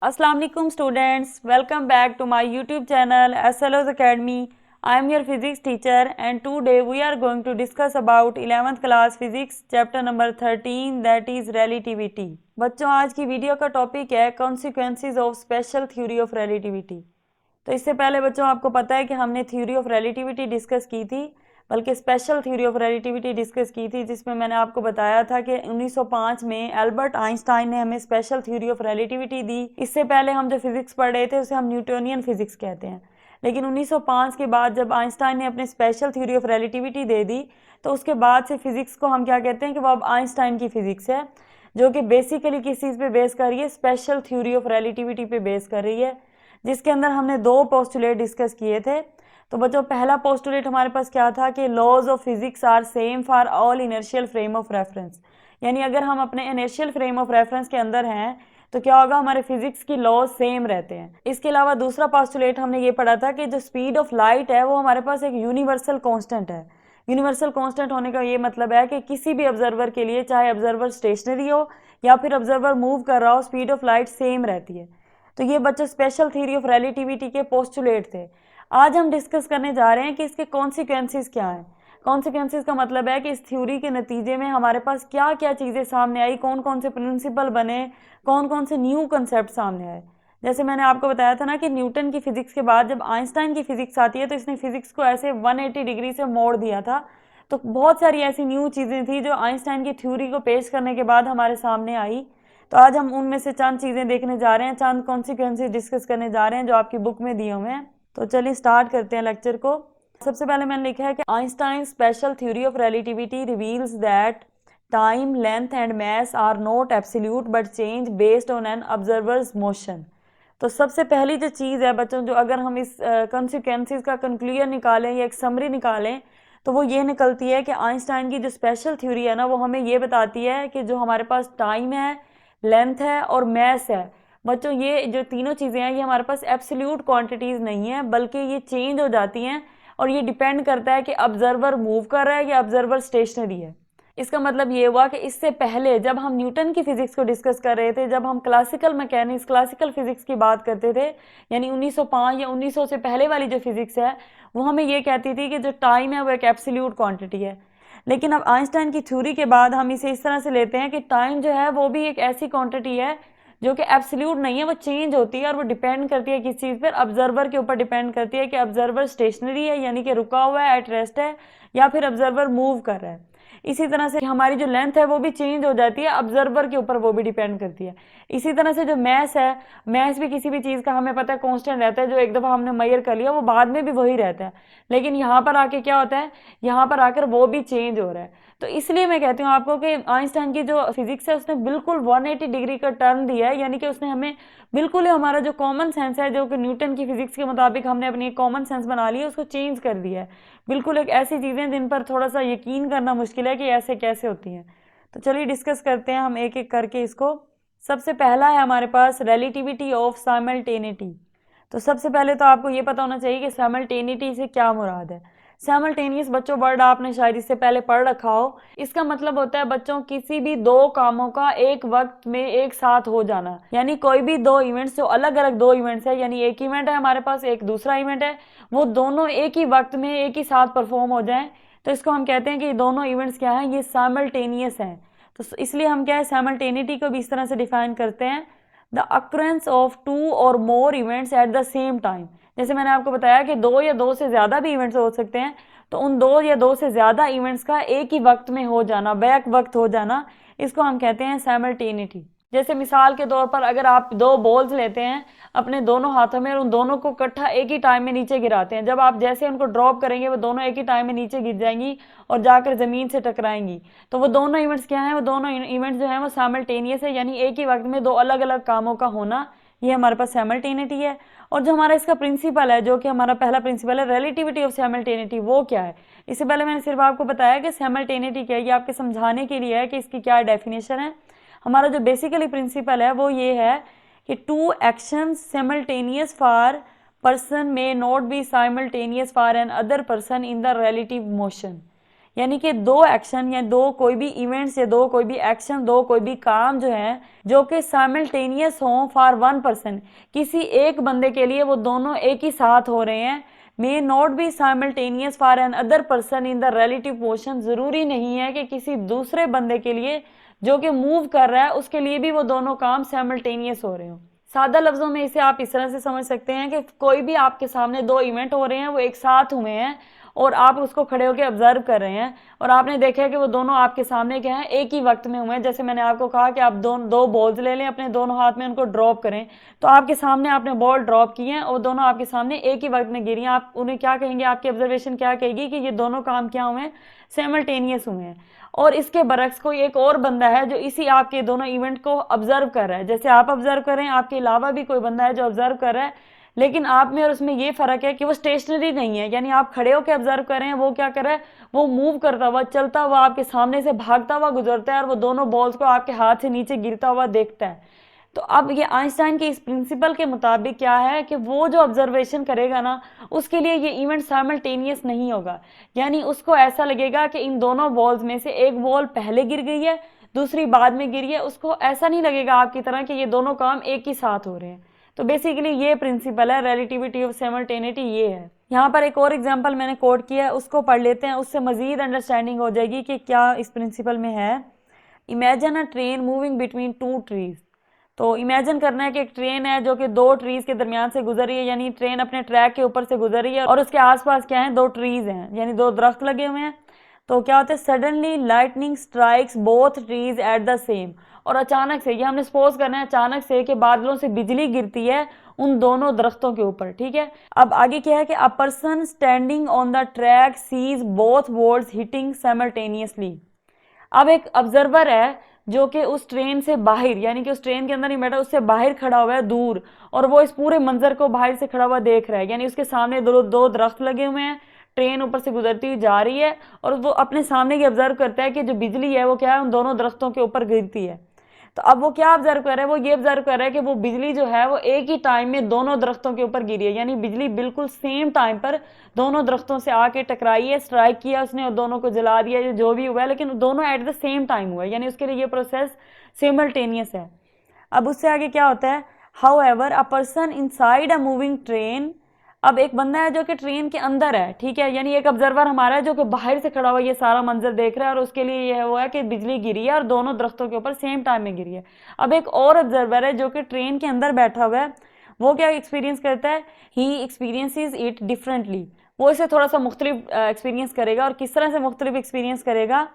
अस्सलाम वालेकुम students, welcome back to my YouTube channel SLO's Academy. I am your physics teacher and today we are going to discuss about 11th class physics chapter number 13 that is relativity. बच्चों, आज की video का topic है consequences of special theory of relativity. तो इससे पहले बच्चों आपको पता है कि हमने थ्योरी ऑफ रिलेटिविटी डिस्कस की थी, बल्कि special theory of relativity discuss की थी, जिसमें मैंने आपको बताया था कि 1905 में एल्बर्ट आइंस्टाइन ने हमें स्पेशल थ्योरी ऑफ रिलेटिविटी दी। इससे पहले हम जो फिजिक्स पढ़ रहे थे उसे हम न्यूटोनियन फिजिक्स कहते हैं, लेकिन 1905 के बाद जब आइंस्टाइन ने अपने स्पेशल थ्योरी ऑफ रिलेटिविटी दे दी तो उसके बाद से फिजिक्स को हम क्या कहते हैं कि वो अब आइंस्टाइन की फिजिक्स है, जो कि बेसिकली किस चीज़ पे बेस कर रही है, स्पेशल थ्योरी ऑफ रिलेटिविटी पे बेस कर रही है, जिसके अंदर हमने दो पोस्टुलेट डिस्कस किए थे। तो बच्चों, पहला पोस्टुलेट हमारे पास क्या था कि laws of physics are same for all inertial frame of reference, यानी अगर हम अपने इनर्शियल फ्रेम ऑफ रेफरेंस के अंदर हैं तो क्या होगा, हमारे फिजिक्स की लॉज सेम रहते हैं। इसके अलावा दूसरा पोस्टुलेट हमने ये पढ़ा था कि जो स्पीड ऑफ लाइट है वो हमारे पास एक यूनिवर्सल कांस्टेंट है। यूनिवर्सल कांस्टेंट होने का ये मतलब है कि किसी भी ऑब्जर्वर के लिए, चाहे ऑब्जर्वर स्टेशनरी हो या फिर ऑब्जर्वर मूव कर रहा हो, स्पीड ऑफ लाइट सेम रहती है। तो ये बच्चों स्पेशल थ्योरी ऑफ रिलेटिविटी के पोस्टुलेट थे। आज हम डिस्कस करने जा रहे हैं कि इसके कॉन्सिक्वेंसेस क्या हैं। कॉन्सिक्वेंसेस का मतलब है कि इस थ्योरी के नतीजे में हमारे पास क्या क्या चीज़ें सामने आई, कौन कौन से प्रिंसिपल बने, कौन कौन से न्यू कंसेप्ट सामने आए। जैसे मैंने आपको बताया था ना कि न्यूटन की फिजिक्स के बाद जब आइंस्टाइन की फिजिक्स आती है तो इसने फिजिक्स को ऐसे 180 डिग्री से मोड़ दिया था। तो बहुत सारी ऐसी न्यू चीज़ें थी जो आइंस्टाइन की थ्योरी को पेश करने के बाद हमारे सामने आई। तो आज हम उनमें से चंद चीज़ें देखने जा रहे हैं, चंद कॉन्सिक्वेंसेस डिस्कस करने जा रहे हैं जो आपकी बुक में दिए हुए हैं। तो चलिए स्टार्ट करते हैं लेक्चर को। सबसे पहले मैंने लिखा है कि Einstein special theory of relativity reveals that time, length and mass are not absolute but change based on an observer's motion. तो सबसे पहली जो चीज़ है बच्चों, जो अगर हम इस कॉन्सिक्वेंसेस का कंक्लूजन निकालें या एक समरी निकालें तो वो ये निकलती है कि आइंस्टाइन की जो स्पेशल थ्योरी है ना, वो हमें ये बताती है कि जो हमारे पास टाइम है, लेंथ है और मैस है बच्चों, ये जो तीनों चीज़ें हैं ये हमारे पास एब्सोल्यूट क्वांटिटीज़ नहीं है, बल्कि ये चेंज हो जाती हैं और ये डिपेंड करता है कि ऑब्जर्वर मूव कर रहा है या ऑब्जर्वर स्टेशनरी है। इसका मतलब ये हुआ कि इससे पहले जब हम न्यूटन की फिजिक्स को डिस्कस कर रहे थे, जब हम क्लासिकल मैकेनिक्स, क्लासिकल फिजिक्स की बात करते थे, यानी 1905 या 1900 से पहले वाली जो फिजिक्स है वो हमें ये कहती थी कि जो टाइम है वो एक एब्सोल्यूट क्वांटिटी है। लेकिन अब आइंस्टाइन की थ्योरी के बाद हम इसे इस तरह से लेते हैं कि टाइम जो है वो भी एक ऐसी क्वांटिटी है जो कि एब्सोल्यूट नहीं है, वो चेंज होती है और वो डिपेंड करती है किस चीज़ पर, ऑब्जर्वर के ऊपर डिपेंड करती है कि ऑब्जर्वर स्टेशनरी है यानी कि रुका हुआ है, एट रेस्ट है, या फिर ऑब्जर्वर मूव कर रहा है। इसी तरह से हमारी जो लेंथ है वो भी चेंज हो जाती है, ऑब्जर्वर के ऊपर वो भी डिपेंड करती है। इसी तरह से जो मैस है, मैस भी किसी भी चीज़ का हमें पता है कांस्टेंट रहता है, जो एक दफ़ा हमने मेजर कर लिया वो बाद में भी वही रहता है, लेकिन यहाँ पर आके क्या होता है, यहाँ पर आकर वो भी चेंज हो रहा है। तो इसलिए मैं कहती हूँ आपको कि आइंस्टाइन की जो फिजिक्स है उसने बिल्कुल 180 डिग्री का टर्न दिया है, यानी कि उसने हमें बिल्कुल ही हमारा जो कॉमन सेंस है, जो कि न्यूटन की फिजिक्स के मुताबिक हमने अपनी कॉमन सेंस बना लिया, उसको चेंज कर दिया है। बिल्कुल एक ऐसी चीज़ें जिन पर थोड़ा सा यकीन करना मुश्किल है कि ऐसे कैसे होती हैं। तो चलिए डिस्कस करते हैं हम एक एक करके इसको। सबसे पहला है हमारे पास रिलेटिविटी ऑफ साइमल्टेनिटी। तो सबसे पहले तो आपको ये पता होना चाहिए कि साइमल्टेनिटी से क्या मुराद है। साइमल्टेनियस बच्चों वर्ड आपने शायद इससे पहले पढ़ रखा हो। इसका मतलब होता है बच्चों किसी भी दो कामों का एक वक्त में एक साथ हो जाना, यानी कोई भी दो इवेंट्स जो अलग अलग दो इवेंट्स है, यानी एक इवेंट है हमारे पास, एक दूसरा इवेंट है, वो दोनों एक ही वक्त में एक ही साथ परफॉर्म हो जाएं, तो इसको हम कहते हैं कि दोनों इवेंट्स क्या हैं, ये साइमल्टेनियस हैं। तो इसलिए हम क्या है, साइमल्टेनिटी को भी इस तरह से डिफाइन करते हैं, the occurrences of two or more events at the same time. जैसे मैंने आपको बताया कि दो या दो से ज़्यादा भी इवेंट्स हो सकते हैं, तो उन दो या दो से ज़्यादा इवेंट्स का एक ही वक्त में हो जाना, बैक वक्त हो जाना, इसको हम कहते हैं साइमल्टेनिटी। जैसे मिसाल के तौर पर अगर आप दो बॉल्स लेते हैं अपने दोनों हाथों में और उन दोनों को इकट्ठा एक ही टाइम में नीचे गिराते हैं, जब आप जैसे उनको ड्रॉप करेंगे वो दोनों एक ही टाइम में नीचे गिर जाएंगी और जाकर ज़मीन से टकराएंगी। तो वो दोनों इवेंट्स क्या हैं, वो दोनों इवेंट्स जो हैं वो साइमल्टेनियस है, यानी एक ही वक्त में दो अलग अलग कामों का होना, ये हमारे पास साइमल्टेनिटी है। और जो हमारा इसका प्रिंसिपल है, जो कि हमारा पहला प्रिंसिपल है रिलेटिविटी ऑफ साइमल्टेनिटी, वो क्या है। इससे पहले मैंने सिर्फ आपको बताया कि साइमल्टेनिटी क्या है, ये आपके समझाने के लिए है कि इसकी क्या डेफिनेशन है। हमारा जो बेसिकली प्रिंसिपल है वो ये है कि two actions simultaneous for person may not be simultaneous for another person in the relative motion. यानी कि दो एक्शन या दो कोई भी इवेंट्स या दो कोई भी एक्शन, दो कोई भी काम जो है जो कि साइमल्टेनियस हो फॉर वन पर्सन, किसी एक बंदे के लिए वो दोनों एक ही साथ हो रहे हैं, may not be simultaneous for another person in the relative portion, जरूरी नहीं है कि किसी दूसरे बंदे के लिए जो कि मूव कर रहा है उसके लिए भी वो दोनों काम साइमल्टेनियस हो रहे हो। सादा लफ्जों में इसे आप इस तरह से समझ सकते हैं कि कोई भी आपके सामने दो इवेंट हो रहे हैं, वो एक साथ हुए हैं और आप उसको खड़े होकर ऑब्जर्व कर रहे हैं और आपने देखा है कि वो दोनों आपके सामने क्या है, एक ही वक्त में हुए हैं। जैसे मैंने आपको कहा कि आप दो बॉल्स ले लें, अपने दोनों हाथ में उनको ड्रॉप करें, तो आपके सामने आपने बॉल ड्रॉप की है और दोनों आपके सामने एक ही वक्त में गिरी हैं। आप उन्हें क्या कहेंगे, आपकी ऑब्जर्वेशन क्या कहेगी कि ये दोनों काम क्या हुए हैं, साइमल्टेनियस हुए हैं। और इसके बरक्स कोई एक और बंदा है जो इसी आपके दोनों इवेंट को ऑब्जर्व कर रहा है। जैसे आप ऑब्जर्व कर रहे हैं, आपके अलावा भी कोई बंदा है जो ऑब्जर्व कर रहा है, लेकिन आप में और उसमें ये फर्क है कि वो स्टेशनरी नहीं है, यानी आप खड़े होकर ऑब्जर्व कर रहे हैं, वो क्या कर रहा है, वो मूव करता हुआ, चलता हुआ, आपके सामने से भागता हुआ गुजरता है और वो दोनों बॉल्स को आपके हाथ से नीचे गिरता हुआ देखता है। तो अब ये आइंस्टाइन के इस प्रिंसिपल के मुताबिक क्या है कि वो जो ऑब्जर्वेशन करेगा ना, उसके लिए ये इवेंट साइमल्टेनियस नहीं होगा, यानी उसको ऐसा लगेगा कि इन दोनों बॉल्स में से एक बॉल पहले गिर गई है, दूसरी बाद में गिरी है। उसको ऐसा नहीं लगेगा आपकी तरह कि ये दोनों काम एक ही साथ हो रहे हैं। तो बेसिकली ये प्रिंसिपल है रिलेटिविटी ऑफ साइमल्टेनिटी, ये है। यहाँ पर एक और एग्जांपल मैंने कोट किया है, उसको पढ़ लेते हैं, उससे मजीद अंडरस्टैंडिंग हो जाएगी कि क्या इस प्रिंसिपल में है। Imagine a train moving between two trees. तो इमेजिन करना है कि एक ट्रेन है जो कि दो ट्रीज के दरमियान से गुजर रही है, यानी ट्रेन अपने ट्रैक के ऊपर से गुजर रही है और उसके आसपास क्या है, दो ट्रीज हैं, यानी दो दरख्त लगे हुए हैं। तो क्या होता है, suddenly lightning strikes both trees eight the same, और अचानक से, ये हमने सपोज करना है अचानक से कि बादलों से बिजली गिरती है उन दोनों दरख्तों के ऊपर, ठीक है। अब आगे क्या है कि a person standing on the track sees both boards hitting simultaneously. अब एक ऑब्जर्वर है जो कि उस ट्रेन से बाहर, यानी कि उस ट्रेन के अंदर नहीं बैठा, उससे बाहर खड़ा हुआ है दूर, और वो इस पूरे मंजर को बाहर से खड़ा हुआ देख रहा है, यानी उसके सामने दो दरख्त लगे हुए हैं, ट्रेन ऊपर से गुजरती हुई जा रही है और वो अपने सामने की ऑब्जर्व करता है कि जो बिजली है वो क्या है, उन दोनों दरख्तों के ऊपर गिरती है। तो अब वो क्या ऑब्जर्व कर रहा है, वो ये ऑब्जर्व कर रहा है कि वो बिजली जो है वो एक ही टाइम में दोनों दरख्तों के ऊपर गिरी है, यानी बिजली बिल्कुल सेम टाइम पर दोनों दरख्तों से आके टकराई है, स्ट्राइक किया उसने और दोनों को जला दिया, जो भी हुआ है, लेकिन दोनों एट द सेम टाइम हुआ है, यानी उसके लिए ये प्रोसेस सिमल्टेनियस है। अब उससे आगे क्या होता है, how ever a person inside a moving train. अब एक बंदा है जो कि ट्रेन के अंदर है, ठीक है, यानी एक ऑब्जर्वर हमारा है जो कि बाहर से खड़ा हुआ ये सारा मंजर देख रहा है और उसके लिए यह हुआ है कि बिजली गिरी है और दोनों दरख्तों के ऊपर सेम टाइम में गिरी है। अब एक और ऑब्जर्वर है जो कि ट्रेन के अंदर बैठा हुआ है, वो क्या एक्सपीरियंस करता है, ही एक्सपीरियंसेस इट डिफरेंटली, वो इसे थोड़ा सा मुख्तलिफ एक्सपीरियंस करेगा। और किस तरह से मुख्तलिफ एक्सपीरियंस करेगा,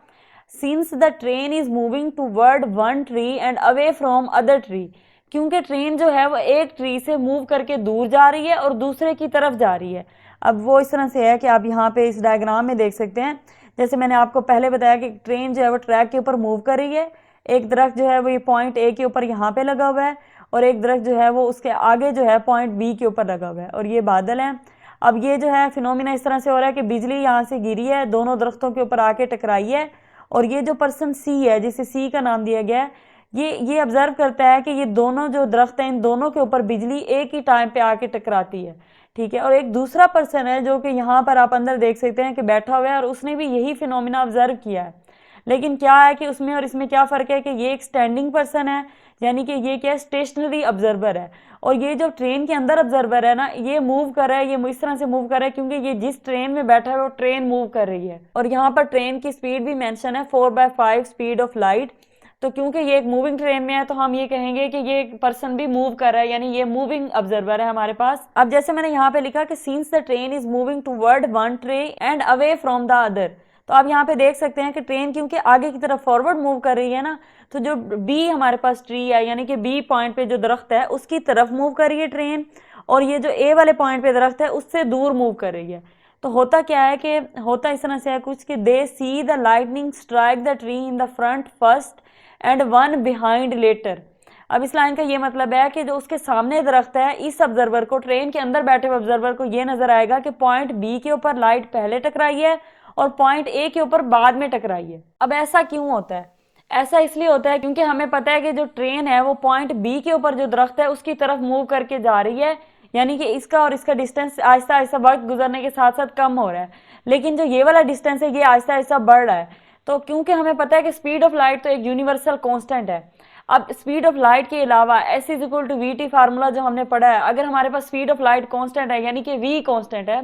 since the train is moving toward one tree and away from other tree, क्योंकि ट्रेन जो है वो एक ट्री से मूव करके दूर जा रही है और दूसरे की तरफ जा रही है। अब वो इस तरह से है कि आप यहाँ पे इस डायग्राम में देख सकते हैं, जैसे मैंने आपको पहले बताया कि ट्रेन जो है वो ट्रैक के ऊपर मूव कर रही है, एक दरख्त जो है वो ये पॉइंट ए के ऊपर यहाँ पे लगा हुआ है और एक दरख्त जो है वो उसके आगे जो है पॉइंट बी के ऊपर लगा हुआ है और ये बादल हैं। अब ये जो है फिनोमिना इस तरह से हो रहा है कि बिजली यहाँ से गिरी है, दोनों दरख्तों के ऊपर आके टकराई है और ये जो पर्सन सी है, जिसे सी का नाम दिया गया है, ये ऑब्जर्व करता है कि ये दोनों जो दरख्त हैं इन दोनों के ऊपर बिजली एक ही टाइम पे आके टकराती है, ठीक है। और एक दूसरा पर्सन है जो कि यहाँ पर आप अंदर देख सकते हैं कि बैठा हुआ है और उसने भी यही फिनोमिना ऑब्जर्व किया है, लेकिन क्या है कि उसमें और इसमें क्या फ़र्क है कि ये एक स्टैंडिंग पर्सन है, यानी कि ये क्या है, स्टेशनरी ऑब्जर्वर है, और ये जो ट्रेन के अंदर ऑब्जर्वर है ना, ये मूव कर रहा है, ये इस तरह से मूव कर रहा है क्योंकि ये जिस ट्रेन में बैठा है वो ट्रेन मूव कर रही है। और यहाँ पर ट्रेन की स्पीड भी मेंशन है 4/5 स्पीड ऑफ लाइट। तो क्योंकि ये एक मूविंग ट्रेन में है तो हम ये कहेंगे कि ये पर्सन भी मूव कर रहा है, यानी ये मूविंग ऑब्जर्वर है हमारे पास। अब जैसे मैंने यहाँ पे लिखा कि since the train is moving toward one tray and away from the other, तो आप यहाँ पे देख सकते हैं कि ट्रेन क्योंकि आगे की तरफ फॉरवर्ड मूव कर रही है ना, तो जो बी हमारे पास ट्री है, यानी कि बी पॉइंट पे जो दरख्त है उसकी तरफ मूव कर रही है ट्रेन, और ये जो ए वाले पॉइंट पे दरख्त है उससे दूर मूव कर रही है। तो होता क्या है कि होता इस तरह से है कुछ कि they see the lightning strike the tree in the front first and one behind later. अब इस लाइन का ये मतलब है कि जो उसके सामने दरख्त है, इस ऑब्जर्वर को, ट्रेन के अंदर बैठे हुए ऑब्जर्वर को ये नजर आएगा कि पॉइंट बी के ऊपर लाइट पहले टकराई है और पॉइंट ए के ऊपर बाद में टकराई है। अब ऐसा क्यों होता है? ऐसा इसलिए होता है क्योंकि हमें पता है कि जो ट्रेन है वो पॉइंट बी के ऊपर जो दरख्त है उसकी तरफ मूव करके जा रही है, यानी कि इसका और इसका डिस्टेंस आहिस्ता आहिस्ता वक्त गुजरने के साथ साथ कम हो रहा है, लेकिन जो ये वाला डिस्टेंस है ये आहिस्ता आहिस्ता बढ़ रहा है। तो क्योंकि हमें पता है कि स्पीड ऑफ लाइट तो एक यूनिवर्सल कांस्टेंट है। अब स्पीड ऑफ लाइट के अलावा s is equal to V T formula जो हमने पढ़ा है, अगर हमारे पास स्पीड ऑफ लाइट कांस्टेंट है यानी कि v कांस्टेंट है,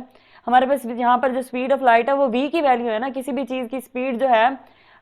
हमारे पास यहाँ पर जो स्पीड ऑफ लाइट है वो v की वैल्यू है ना, किसी भी चीज़ की स्पीड जो है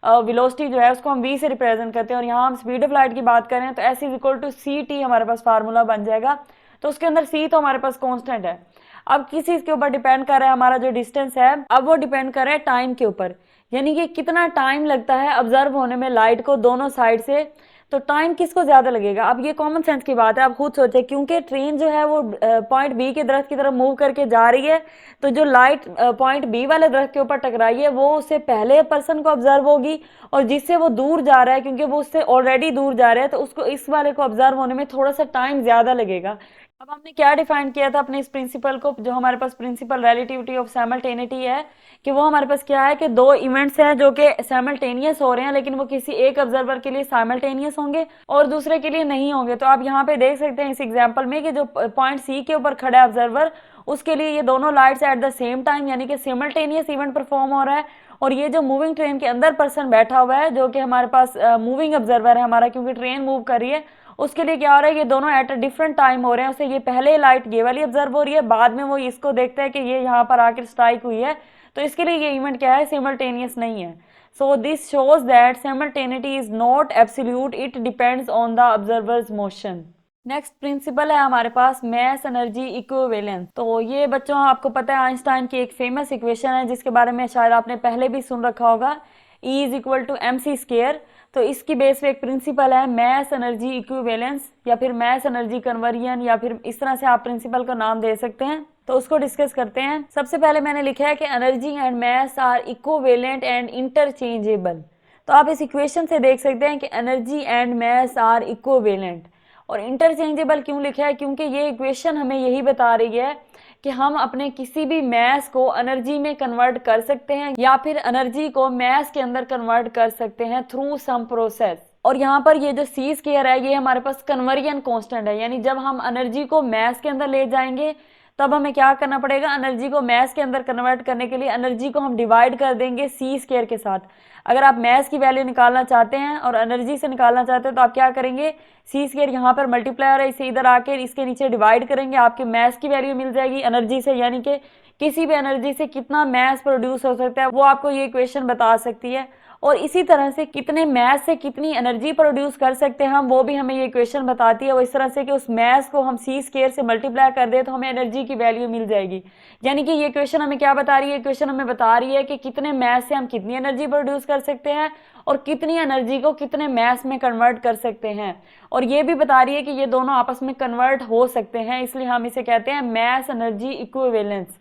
वेलोसिटी जो है उसको हम v से रिप्रेजेंट करते हैं, और यहाँ हम स्पीड ऑफ लाइट की बात करें तो s is equal to C T हमारे पास फार्मूला बन जाएगा। तो उसके अंदर c तो हमारे पास कांस्टेंट है। अब किस चीज़ के ऊपर डिपेंड कर रहा है हमारा जो डिस्टेंस है, अब वो डिपेंड कर रहा है टाइम के ऊपर, यानी कि कितना टाइम लगता है ऑब्जर्व होने में लाइट को दोनों साइड से। तो टाइम किसको ज्यादा लगेगा, अब ये कॉमन सेंस की बात है, आप खुद सोचें, क्योंकि ट्रेन जो है वो पॉइंट बी के दरख्त की तरफ मूव करके जा रही है, तो जो लाइट पॉइंट बी वाले दरख्त के ऊपर टकराई है वो उससे पहले पर्सन को ऑब्जर्व होगी, और जिससे वो दूर जा रहा है क्योंकि वो उससे ऑलरेडी दूर जा रहा है तो उसको इस वाले को ऑब्जर्व होने में थोड़ा सा टाइम ज्यादा लगेगा। अब हमने क्या डिफाइन किया था अपने इस प्रिंसिपल को, जो हमारे पास प्रिंसिपल रिलेटिविटी ऑफ साइमल्टेनिटी है, कि वो हमारे पास क्या है कि दो इवेंट्स हैं जो कि साइमल्टेनियस हो रहे हैं, लेकिन वो किसी एक ऑब्जर्वर के लिए साइमल्टेनियस होंगे और दूसरे के लिए नहीं होंगे। तो आप यहाँ पे देख सकते हैं इस एग्जांपल में कि जो पॉइंट सी के ऊपर खड़ा है ऑब्जर्वर, उसके लिए ये दोनों lights eight the same time यानी कि सिमल्टेनियस इवेंट परफॉर्म हो रहा है, और ये जो मूविंग ट्रेन के अंदर पर्सन बैठा हुआ है जो कि हमारे पास मूविंग ऑब्जर्वर है हमारा, क्योंकि ट्रेन मूव कर रही है, उसके लिए क्या हो रहा है, ये दोनों एट अ डिफरेंट टाइम हो रहे हैं। उसे ये पहले लाइट ये वाली ऑब्जर्व हो रही है, बाद में वो इसको देखता है कि ये यहाँ पर आकर स्ट्राइक हुई है, तो इसके लिए ये इवेंट क्या है, सिमल्टेनियस नहीं है। So this shows that simultaneity is not absolute, it depends on the observer's motion. Next principle है हमारे पास मैस एनर्जी इक्विवेलेंस। तो ये बच्चों आपको पता है आइंस्टाइन की एक फेमस इक्वेशन है जिसके बारे में शायद आपने पहले भी सुन रखा होगा, E is equal to M C square. तो इसकी बेस पे एक प्रिंसिपल है मैस एनर्जी इक्विवेलेंस या फिर मैस एनर्जी कन्वर्जन, या फिर इस तरह से आप प्रिंसिपल का नाम दे सकते हैं। तो उसको डिस्कस करते हैं। सबसे पहले मैंने लिखा है कि energy and mass are equivalent and interchangeable. तो आप इस इक्वेशन से देख सकते हैं कि energy and mass are equivalent, और इंटरचेंजेबल क्यों लिखा है, क्योंकि ये इक्वेशन हमें यही बता रही है कि हम अपने किसी भी मैस को एनर्जी में कन्वर्ट कर सकते हैं या फिर एनर्जी को मैस के अंदर कन्वर्ट कर सकते हैं थ्रू सम प्रोसेस। और यहाँ पर ये जो सी स्क्वायर है ये हमारे पास कन्वर्जन कांस्टेंट है, यानी जब हम एनर्जी को मैस के अंदर ले जाएंगे तब हमें क्या करना पड़ेगा, एनर्जी को मैस के अंदर कन्वर्ट करने के लिए एनर्जी को हम डिवाइड कर देंगे सी स्क्वायर के साथ। अगर आप मैस की वैल्यू निकालना चाहते हैं और एनर्जी से निकालना चाहते हैं तो आप क्या करेंगे, सी स्क्वायर यहाँ पर मल्टीप्लायर है, इसे इधर आके इसके नीचे डिवाइड करेंगे, आपके मैस की वैल्यू मिल जाएगी एनर्जी से, यानी कि किसी भी एनर्जी से कितना मैस प्रोड्यूस हो सकता है वो आपको ये इक्वेशन बता सकती है। और इसी तरह से कितने मैस से कितनी एनर्जी प्रोड्यूस कर सकते हैं हम, वो भी हमें ये इक्वेशन बताती है। वो इस तरह से कि उस मैस को हम सी स्क्वायर से मल्टीप्लाई कर दे तो हमें एनर्जी की वैल्यू मिल जाएगी। यानी कि ये इक्वेशन हमें क्या बता रही है, इक्वेशन हमें बता रही है कि कितने मैस से हम कितनी एनर्जी प्रोड्यूस कर सकते हैं और कितनी एनर्जी को कितने मैस में कन्वर्ट कर सकते हैं, और ये भी बता रही है कि ये दोनों आपस में कन्वर्ट हो सकते हैं, इसलिए हम इसे कहते हैं मैस एनर्जी इक्विवेलेंस।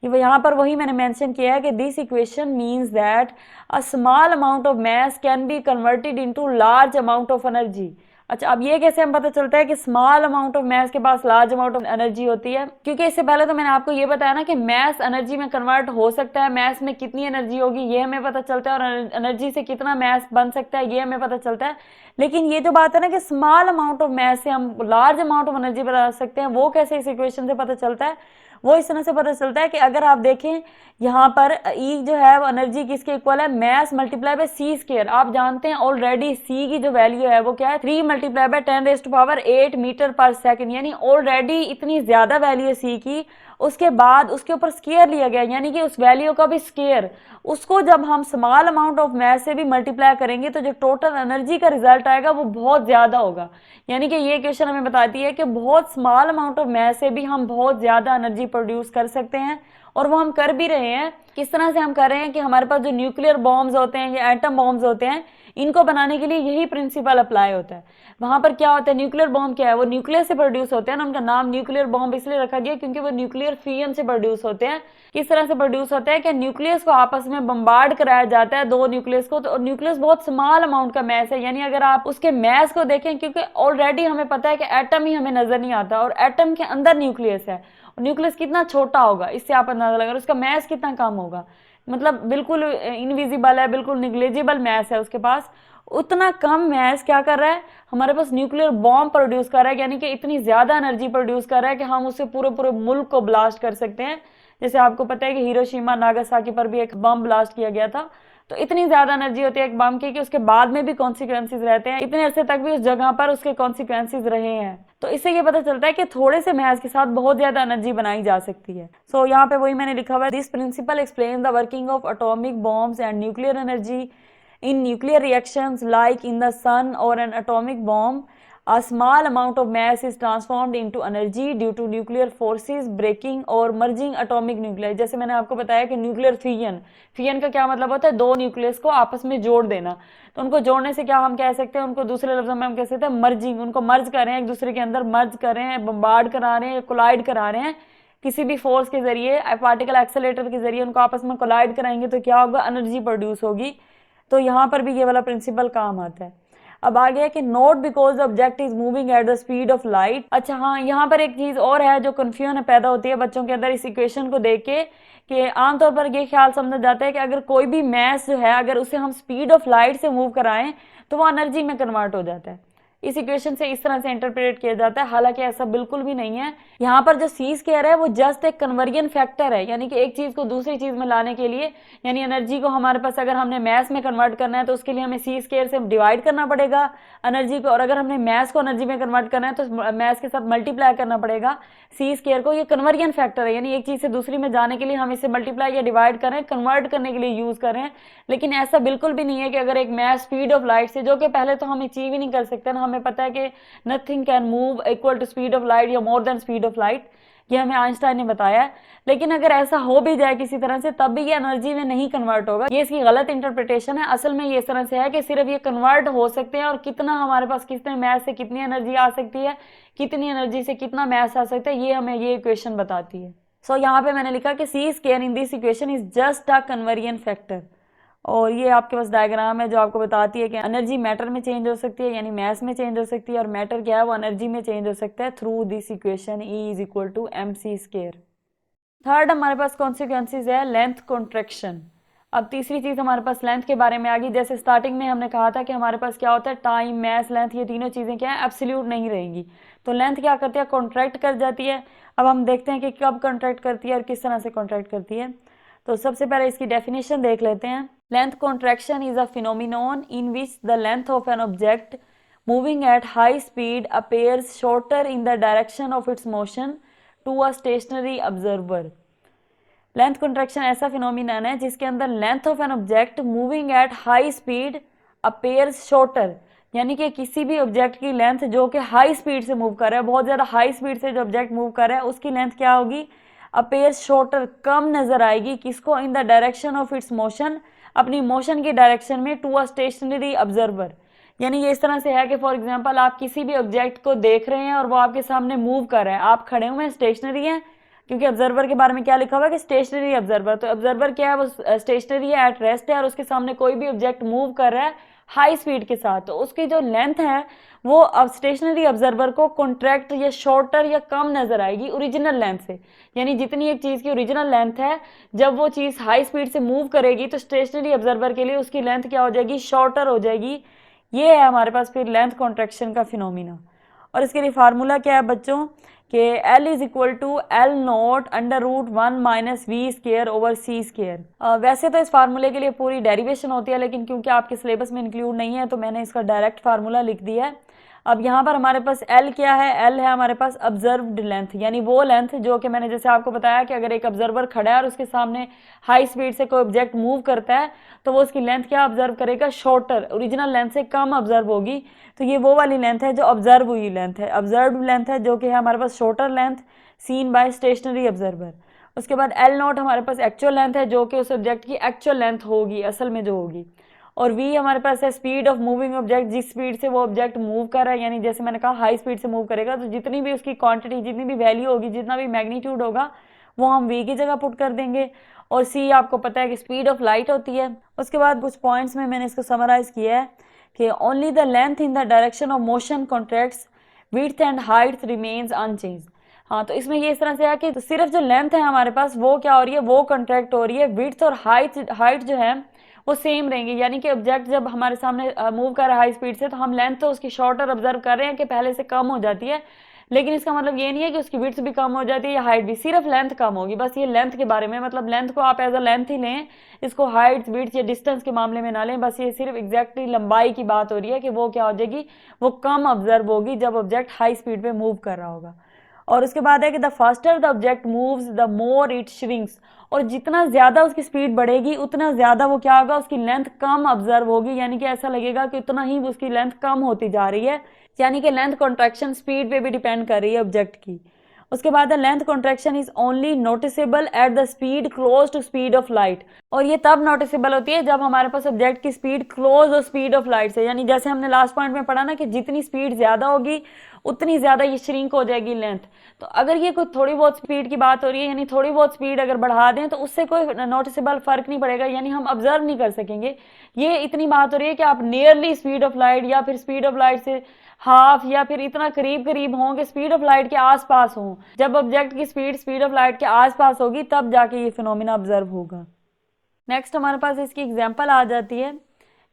यहाँ पर वही मैंने मेंशन किया है कि this equation means that a small amount of mass can be converted into large amount of energy. अच्छा, अब ये कैसे हम पता चलता है कि स्मॉल अमाउंट ऑफ मैस के पास लार्ज अमाउंट ऑफ एनर्जी होती है, क्योंकि इससे पहले तो मैंने आपको ये बताया ना कि मैस एनर्जी में कन्वर्ट हो सकता है, मैस में कितनी एनर्जी होगी ये हमें पता चलता है, और एनर्जी से कितना मैस बन सकता है ये हमें पता चलता है। लेकिन ये जो बात है ना कि स्मॉल अमाउंट ऑफ मैस से हम लार्ज अमाउंट ऑफ एनर्जी बना सकते हैं, वो कैसे इस इक्वेशन से पता चलता है, वो इस तरह से पता चलता है कि अगर आप देखें यहाँ पर E जो है वो एनर्जी किसके इक्वल है, mass multiply by C square. आप जानते हैं ऑलरेडी C की जो वैल्यू है वो क्या है, 3 मल्टीप्लाई बाय 10⁸ मीटर पर सेकंड, यानी ऑलरेडी इतनी ज्यादा वैल्यू है C की। उसके बाद उसके ऊपर स्क्वायर लिया गया, यानी कि उस वैल्यू का भी स्क्वायर, उसको जब हम स्मॉल अमाउंट ऑफ मैस से भी मल्टीप्लाई करेंगे तो जो टोटल एनर्जी का रिजल्ट आएगा वो बहुत ज्यादा होगा। यानी कि ये क्वेश्चन हमें बताती है कि बहुत स्मॉल अमाउंट ऑफ मैस से भी हम बहुत ज्यादा एनर्जी प्रोड्यूस कर सकते हैं, और वो हम कर भी रहे हैं। किस तरह से हम कर रहे हैं कि हमारे पास जो न्यूक्लियर बॉम्ब्स होते हैं या एटम बॉम्ब्स होते हैं, इनको बनाने के लिए यही प्रिंसिपल अप्लाई होता है। वहां पर क्या होता है, न्यूक्लियर बॉम्ब क्या है, वो न्यूक्लियस से प्रोड्यूस होते हैं ना, उनका नाम न्यूक्लियर बॉम्ब इसलिए रखा गया क्योंकि वो न्यूक्लियर फ्यूजन से प्रोड्यूस होते हैं। किस तरह से प्रोड्यूस होता है कि न्यूक्लियस को आपस में बम्बार्ड कराया जाता है, दो न्यूक्लियस को, तो न्यूक्लियस बहुत स्मॉल अमाउंट का मैस है। यानी अगर आप उसके मैस को देखें, क्योंकि ऑलरेडी हमें पता है कि एटम ही हमें नजर नहीं आता और एटम के अंदर न्यूक्लियस है, न्यूक्लियस कितना छोटा होगा इससे आप अंदाजा लगा, उसका मैस कितना कम होगा, मतलब बिल्कुल इनविजिबल है, बिल्कुल निग्लेजिबल मैस है उसके पास। उतना कम मैस क्या कर रहा है, हमारे पास न्यूक्लियर बॉम्ब प्रोड्यूस कर रहा है, यानी कि इतनी ज्यादा एनर्जी प्रोड्यूस कर रहा है कि हम उससे पूरे पूरे मुल्क को ब्लास्ट कर सकते हैं। जैसे आपको पता है कि हिरोशिमा नागासाकी पर भी एक बम ब्लास्ट किया गया था। तो इतनी ज्यादा एनर्जी होती है एक बम की कि उसके बाद में भी कॉन्सिक्वेंसेज रहते हैं, इतने अरसे तक भी उस जगह पर उसके कॉन्सिक्वेंसेज रहे हैं। तो इससे ये पता चलता है कि थोड़े से मैस के साथ बहुत ज्यादा एनर्जी बनाई जा सकती है। सो यहाँ पे वही मैंने लिखा हुआ है, this principle explain the working of atomic bombs and nuclear energy in nuclear reactions like in the sun or an atomic bomb. A small amount of mass is transformed into energy due to nuclear forces breaking or merging atomic nuclei. जैसे मैंने आपको बताया कि nuclear fission का क्या मतलब होता है, दो न्यूक्लियस को आपस में जोड़ देना। तो उनको जोड़ने से क्या हम कह सकते हैं, उनको दूसरे लफ्जों में हम कह सकते हैं मर्जिंग, उनको मर्ज कर रहे हैं, एक दूसरे के अंदर मर्ज कर रहे हैं, बम्बार्ड करा रहे हैं, कोलाइड करा रहे हैं किसी भी फोर्स के जरिए, पार्टिकल एक्सेलेरेटर के जरिए उनको आपस में कोलाइड कराएंगे तो क्या होगा, एनर्जी प्रोड्यूस होगी। तो यहाँ पर भी ये वाला प्रिंसिपल काम आता है। अब आ गया कि note because the object is moving at the speed of light. अच्छा हाँ, यहाँ पर एक चीज और है जो कंफ्यूजन पैदा होती है बच्चों के अंदर इस इक्वेशन को देख के, कि आमतौर पर ये ख्याल समझा जाता है कि अगर कोई भी मैस जो है अगर उसे हम स्पीड ऑफ लाइट से मूव कराएं तो वो एनर्जी में कन्वर्ट हो जाता है। इस इक्वेशन से इस तरह से इंटरप्रेट किया जाता है, हालांकि ऐसा बिल्कुल भी नहीं है। यहाँ पर जो सी स्क्वायर है वो जस्ट एक कन्वर्जन फैक्टर है, यानी कि एक चीज को दूसरी चीज में लाने के लिए, यानी एनर्जी को हमारे पास अगर हमने मैस में कन्वर्ट करना है तो उसके लिए हमें सी स्क्वायर से डिवाइड करना पड़ेगा एनर्जी को, और अगर हमने मैस को एनर्जी में कन्वर्ट करना है तो मैस के साथ मल्टीप्लाई करना पड़ेगा सी स्क्वायर को। ये कन्वर्जन फैक्टर है, यानी एक चीज से दूसरी में जाने के लिए हम इसे मल्टीप्लाई या डिवाइड करें, कन्वर्ट करने के लिए यूज करें। लेकिन ऐसा बिल्कुल भी नहीं है कि अगर एक मैस स्पीड ऑफ लाइट से, जो कि पहले तो हम अचीव ही नहीं कर सकते ना, हमें पता है कि nothing can move equal to speed of light या more than speed of light, ये हमें आइंस्टाइन ने बताया है। लेकिन अगर ऐसा हो भी जाए किसी तरह से तब भी ये एनर्जी में नहीं कन्वर्ट होगा, ये इसकी गलत इंटरप्रिटेशन है। असल में ये इस तरह से है कि सिर्फ ये कन्वर्ट हो सकते हैं, और कितना हमारे पास कितने मैस से कितनी एनर्जी आ सकती है, कितनी एनर्जी से कितना मैस आ सकता है, ये हमें ये इक्वेशन बताती है। सो यहाँ पे मैंने लिखा कि C square in this equation is just a conversion factor, और ये आपके पास डायग्राम है जो आपको बताती है कि एनर्जी मैटर में चेंज हो सकती है, यानी मैस में चेंज हो सकती है, और मैटर क्या है वो एनर्जी में चेंज हो सकता है through this equation E is equal to mc square. Third हमारे पास कॉन्सिक्वेंसेज है लेंथ कॉन्ट्रैक्शन। अब तीसरी चीज हमारे पास लेंथ के बारे में आ गई। जैसे स्टार्टिंग में हमने कहा था कि हमारे पास क्या होता है, टाइम, मैस, लेंथ, ये तीनों चीजें क्या है, एब्सोल्यूट नहीं रहेंगी। तो लेंथ क्या करती है, कॉन्ट्रैक्ट कर जाती है। अब हम देखते हैं कि कब कॉन्ट्रैक्ट करती है और किस तरह से कॉन्ट्रैक्ट करती है। तो सबसे पहले इसकी डेफिनेशन देख लेते हैं। Length contraction is a phenomenon in which the length of an object moving at high speed appears shorter in the direction of its motion to a stationary observer। Length contraction ऐसा phenomenon है जिसके अंदर length of an object moving at high speed appears shorter, यानी कि किसी भी object की length जो कि हाई स्पीड से मूव कर रहा है, बहुत ज्यादा हाई स्पीड से जो ऑब्जेक्ट मूव कर रहा है उसकी लेंथ क्या होगी, appears शॉर्टर, कम नजर आएगी। किसको, इन the direction of its motion, अपनी मोशन की डायरेक्शन में, टू अ स्टेशनरी ऑब्जर्वर। यानी ये इस तरह से है कि फॉर एग्जांपल आप किसी भी ऑब्जेक्ट को देख रहे हैं और वो आपके सामने मूव कर रहा है, आप खड़े हुए हैं, स्टेशनरी हैं, क्योंकि ऑब्जर्वर के बारे में क्या लिखा हुआ है कि स्टेशनरी ऑब्जर्वर। तो ऑब्जर्वर क्या है, वो स्टेशनरी है, एट रेस्ट है, और उसके सामने कोई भी ऑब्जेक्ट मूव कर रहा है हाई स्पीड के साथ, तो उसकी जो लेंथ है वो अब स्टेशनरी ऑब्जर्वर को कॉन्ट्रैक्ट या शॉर्टर या कम नजर आएगी ओरिजिनल लेंथ से। यानी जितनी एक चीज की ओरिजिनल लेंथ है, जब वो चीज हाई स्पीड से मूव करेगी तो स्टेशनरी ऑब्जर्वर के लिए उसकी लेंथ क्या हो जाएगी, शॉर्टर हो जाएगी। ये है हमारे पास फिर लेंथ कॉन्ट्रैक्शन का फिनोमिना। और इसके लिए फार्मूला क्या है बच्चों, कि L is equal to L not under root 1 minus V square over C square. वैसे तो इस फार्मूले के लिए पूरी डेरिवेशन होती है, लेकिन क्योंकि आपके सिलेबस में इंक्लूड नहीं है तो मैंने इसका डायरेक्ट फार्मूला लिख दिया है। अब यहाँ पर हमारे पास L क्या है, L है हमारे पास ऑब्जर्व्ड लेंथ, यानी वो लेंथ जो कि मैंने जैसे आपको बताया कि अगर एक ऑब्जर्वर खड़ा है और उसके सामने हाई स्पीड से कोई ऑब्जेक्ट मूव करता है तो वो उसकी लेंथ क्या ऑब्जर्व करेगा, शॉर्टर, ओरिजिनल लेंथ से कम ऑब्जर्व होगी। तो ये वो वाली लेंथ है जो ऑब्जर्व हुई लेंथ है, ऑब्जर्व्ड लेंथ है, जो कि है हमारे पास shorter length seen by stationary observer. उसके बाद L नॉट हमारे पास एक्चुअल लेंथ है, जो कि उस ऑब्जेक्ट की एक्चुअल लेंथ होगी, असल में जो होगी। और v हमारे पास है स्पीड ऑफ मूविंग ऑब्जेक्ट, जिस स्पीड से वो ऑब्जेक्ट मूव कर रहा है, यानी जैसे मैंने कहा हाई स्पीड से मूव करेगा तो जितनी भी उसकी क्वांटिटी, जितनी भी वैल्यू होगी, जितना भी मैग्नीट्यूड होगा वो हम v की जगह पुट कर देंगे। और c आपको पता है कि स्पीड ऑफ लाइट होती है। उसके बाद कुछ पॉइंट्स में मैंने इसको समराइज किया है कि only the length in the direction of motion contracts, width and height remains unchange. हाँ, तो इसमें ये इस तरह से है कि तो सिर्फ जो लेंथ है हमारे पास वो क्या हो रही है, वो कॉन्ट्रैक्ट हो रही है, विड्थ और हाइट जो है वो सेम रहेंगी। यानी कि ऑब्जेक्ट जब हमारे सामने मूव कर रहा है हाई स्पीड से, तो हम लेंथ तो उसकी शॉर्टर ऑब्जर्व कर रहे हैं कि पहले से कम हो जाती है, लेकिन इसका मतलब ये नहीं है कि उसकी विड्थ भी कम हो जाती है या हाइट भी, सिर्फ लेंथ कम होगी। बस ये लेंथ के बारे में, मतलब लेंथ को आप एज अ लेंथ ही लें, इसको हाइट विड्थ या डिस्टेंस के मामले में ना लें। बस ये सिर्फ एग्जैक्टली लंबाई की बात हो रही है कि वो क्या हो जाएगी, वो कम ऑब्जर्व होगी जब ऑब्जेक्ट हाई स्पीड पे मूव कर रहा होगा। और उसके बाद है कि the faster the object moves the more it shrinks, और जितना ज्यादा उसकी स्पीड बढ़ेगी उतना ज्यादा वो क्या होगा, उसकी लेंथ कम ऑब्जर्व होगी। यानी कि ऐसा लगेगा कि उतना ही उसकी लेंथ कम होती जा रही है, यानी कि लेंथ कॉन्ट्रैक्शन स्पीड पे भी डिपेंड कर रही है ऑब्जेक्ट की। उसके बाद length contraction is only noticeable at the speed close to speed of light, और ये तब नोटिसेबल होती है जब हमारे पास ऑब्जेक्ट की स्पीड क्लोज और स्पीड ऑफ लाइट से, यानी जैसे हमने लास्ट पॉइंट में पढ़ा ना कि जितनी स्पीड ज्यादा होगी उतनी ज्यादा ये श्रिंक हो जाएगी लेंथ। तो अगर ये कोई थोड़ी बहुत स्पीड की बात हो रही है, यानी थोड़ी बहुत स्पीड अगर बढ़ा दें तो उससे कोई नोटिसेबल फर्क नहीं पड़ेगा, यानी हम ऑब्जर्व नहीं कर सकेंगे। ये इतनी बात हो रही है कि आप नियरली स्पीड ऑफ लाइट या फिर स्पीड ऑफ लाइट से हाफ या फिर इतना करीब करीब हों कि स्पीड ऑफ लाइट के आसपास हों। जब ऑब्जेक्ट की स्पीड ऑफ लाइट के आसपास होगी तब जाके ये फिनोमिना ऑब्जर्व होगा। नेक्स्ट हमारे पास इसकी एग्जांपल आ जाती है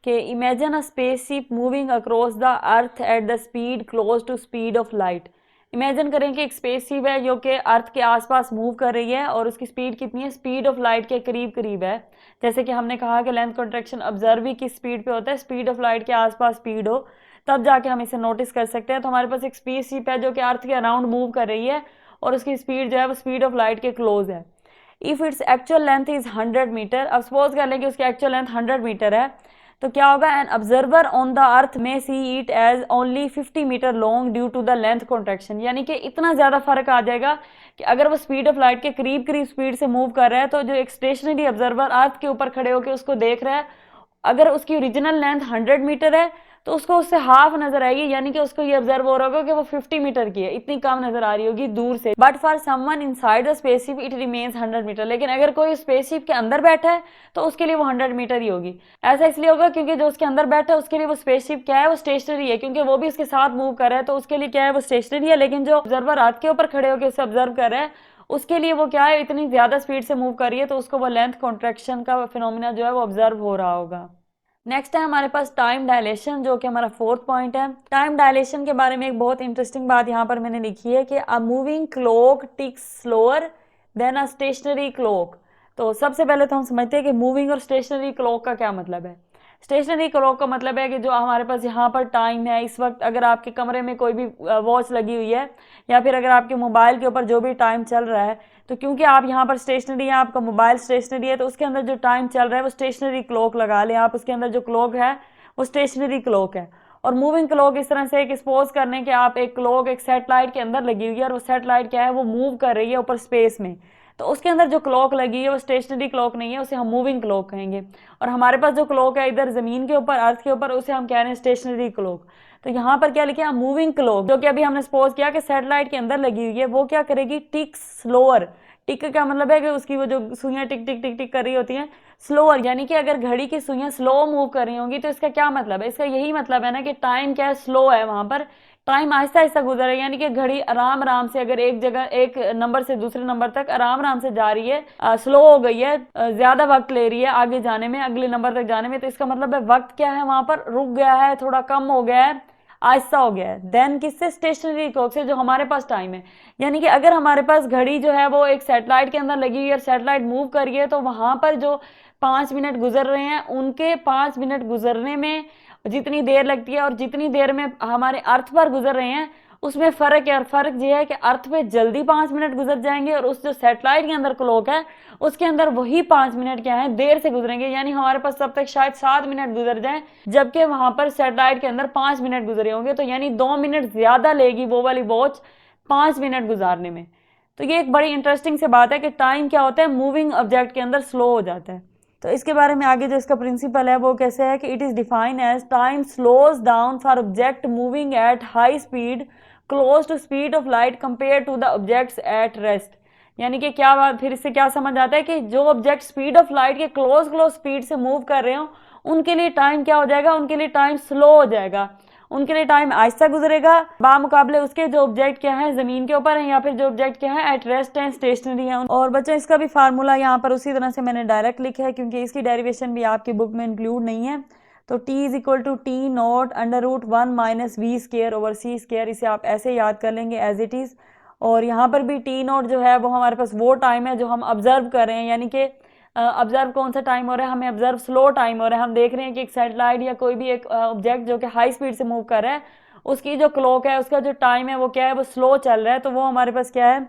कि imagine a spaceship moving across the earth at the speed close to speed of light. Imagine करें कि एक स्पेसशिप है जो कि अर्थ के आसपास मूव कर रही है और उसकी स्पीड कितनी है, स्पीड ऑफ लाइट के करीब करीब है। जैसे कि हमने कहा कि लेंथ कॉन्ट्रैक्शन ऑब्जर्व भी किस स्पीड पे होता है, स्पीड ऑफ लाइट के आसपास स्पीड हो, तब जाके हम इसे नोटिस कर सकते हैं। तो हमारे पास एक स्पेसशिप है जो कि अर्थ के अराउंड मूव कर रही है और उसकी स्पीड जो है वो स्पीड ऑफ लाइट के क्लोज है। If its actual length is 100 metre, अब सपोज कर लें कि उसकी एक्चुअल लेंथ 100 मीटर है, तो क्या होगा, an observer on the earth may see it as only 50 metres long due to the length contraction. यानी कि इतना ज्यादा फर्क आ जाएगा कि अगर वो स्पीड ऑफ लाइट के करीब करीब स्पीड से मूव कर रहा है, तो जो एक स्टेशनरी ऑब्जर्वर अर्थ के ऊपर खड़े होकर उसको देख रहा है, अगर उसकी ओरिजिनल लेंथ 100 मीटर है तो उसको उससे हाफ नजर आएगी, यानी कि उसको ये ऑब्जर्व हो रहा होगा कि वो 50 मीटर की है, इतनी कम नजर आ रही होगी दूर से। But for someone inside the spaceship it remains 100 metre, लेकिन अगर कोई स्पेसशिप के अंदर बैठा है तो उसके लिए वो 100 मीटर ही होगी। ऐसा इसलिए होगा क्योंकि जो उसके अंदर बैठा है उसके लिए वो स्पेसशिप क्या है, वो स्टेशनरी है, क्योंकि वो भी उसके साथ मूव कर रहा है, तो उसके लिए क्या है, वो स्टेशनरी है। लेकिन जो ऑब्जर्वर हाथ के ऊपर खड़े होकर उसे ऑब्जर्व कर रहा है उसके लिए वो क्या है, इतनी ज्यादा स्पीड से मूव कर रही है, तो उसको वो लेंथ कॉन्ट्रैक्शन का फिनोमिना जो है वो ऑब्जर्व हो रहा होगा। नेक्स्ट है हमारे पास टाइम डायलेशन, जो कि हमारा फोर्थ पॉइंट है। टाइम डायलेशन के बारे में एक बहुत इंटरेस्टिंग बात यहाँ पर मैंने लिखी है कि a moving clock ticks slower than a stationary clock. तो सबसे पहले तो हम समझते हैं कि मूविंग और स्टेशनरी क्लॉक का क्या मतलब है। स्टेशनरी क्लॉक का मतलब है कि जो हमारे पास यहाँ पर टाइम है इस वक्त, अगर आपके कमरे में कोई भी वॉच लगी हुई है या फिर अगर आपके मोबाइल के ऊपर जो भी टाइम चल रहा है, तो क्योंकि आप यहाँ पर स्टेशनरी है, आपका मोबाइल स्टेशनरी है, तो उसके अंदर जो टाइम चल रहा है वो स्टेशनरी क्लॉक लगा लें आप, उसके अंदर जो क्लॉक है वो स्टेशनरी क्लॉक है। और मूविंग क्लॉक इस तरह से एक एक्सपोज करने के आप एक क्लॉक एक सेटेलाइट के अंदर लगी हुई है और वो सेटेलाइट क्या है, वो मूव कर रही है ऊपर स्पेस में, तो उसके अंदर जो क्लॉक लगी है वो स्टेशनरी क्लॉक नहीं है, उसे हम मूविंग क्लॉक कहेंगे। और हमारे पास जो क्लॉक है इधर जमीन के ऊपर अर्थ के ऊपर, उसे हम कह रहे हैं स्टेशनरी क्लॉक। तो यहाँ पर क्या लिखे हैं, मूविंग क्लॉक, जो कि अभी हमने सपोज किया कि सैटेलाइट के अंदर लगी हुई है, वो क्या करेगी, टिक स्लोअर। टिक का मतलब है कि उसकी वो जो सुइयां टिक टिक टिक टिक कर रही होती हैं स्लोअर, यानी कि अगर घड़ी की सुइयां स्लो मूव कर रही होंगी तो इसका क्या मतलब है, इसका यही मतलब है ना कि टाइम क्या है, स्लो है, वहां पर टाइम आहिस्ता आहिस्ता गुजर रहा है, यानी कि घड़ी आराम आराम से अगर एक जगह एक नंबर से दूसरे नंबर तक आराम आराम से जा रही है, स्लो हो गई है, ज्यादा वक्त ले रही है आगे जाने में, अगले नंबर तक जाने में, तो इसका मतलब है वक्त क्या है, वहां पर रुक गया है, थोड़ा कम हो गया है, आहिस्ता हो गया है। देन किससे, स्टेशनरी क्लॉक से, जो हमारे पास टाइम है। यानी कि अगर हमारे पास घड़ी जो है वो एक सैटेलाइट के अंदर लगी हुई है और सैटेलाइट मूव कर रही है, तो वहां पर जो 5 मिनट गुजर रहे हैं उनके 5 मिनट गुजरने में जितनी देर लगती है और जितनी देर में हमारे अर्थ पर गुजर रहे हैं उसमें फर्क है। और फर्क ये है कि अर्थ पे जल्दी 5 मिनट गुजर जाएंगे और उस जो सैटेलाइट के अंदर क्लॉक है उसके अंदर वही 5 मिनट क्या है, देर से गुजरेंगे, यानी हमारे पास तब तक शायद 7 मिनट गुजर जाए जबकि वहां पर सैटेलाइट के अंदर 5 मिनट गुजरे होंगे, तो यानी 2 मिनट ज्यादा लेगी वो वाली वॉच 5 मिनट गुजारने में। तो ये एक बड़ी इंटरेस्टिंग सी बात है कि टाइम क्या होता है, मूविंग ऑब्जेक्ट के अंदर स्लो हो जाता है। तो इसके बारे में आगे जो इसका प्रिंसिपल है वो कैसे है कि it is defined as time slows down for object moving at high speed close to speed of light compare to the objects at rest. यानी कि क्या बात, फिर इससे क्या समझ आता है कि जो ऑब्जेक्ट स्पीड ऑफ लाइट के क्लोज स्पीड से मूव कर रहे हो उनके लिए टाइम क्या हो जाएगा, उनके लिए टाइम स्लो हो जाएगा। उनके लिए टाइम आहिस्ता गुजरेगा बामुकाबले उसके जो ऑब्जेक्ट क्या है ज़मीन के ऊपर है या फिर जो ऑब्जेक्ट क्या है एट रेस्ट है, स्टेशनरी है। और बच्चों इसका भी फार्मूला यहाँ पर उसी तरह से मैंने डायरेक्ट लिखा है क्योंकि इसकी डेरिवेशन भी आपकी बुक में इंक्लूड नहीं है। तो t is equal to T not under root 1 minus V square over C square, इसे आप ऐसे याद कर लेंगे एज इट इज़। और यहाँ पर भी टी नॉट जो है वो हमारे पास वो टाइम है जो हम ऑब्जर्व कर रहे हैं, यानी कि ऑब्जर्व कौन सा टाइम हो रहा है, हमें ऑब्जर्व स्लो टाइम हो रहा है। हम देख रहे हैं कि एक सैटेलाइट या कोई भी एक ऑब्जेक्ट जो कि हाई स्पीड से मूव कर रहा है उसकी जो क्लॉक है उसका जो टाइम है वो क्या है, वो स्लो चल रहा है। तो वो हमारे पास क्या है,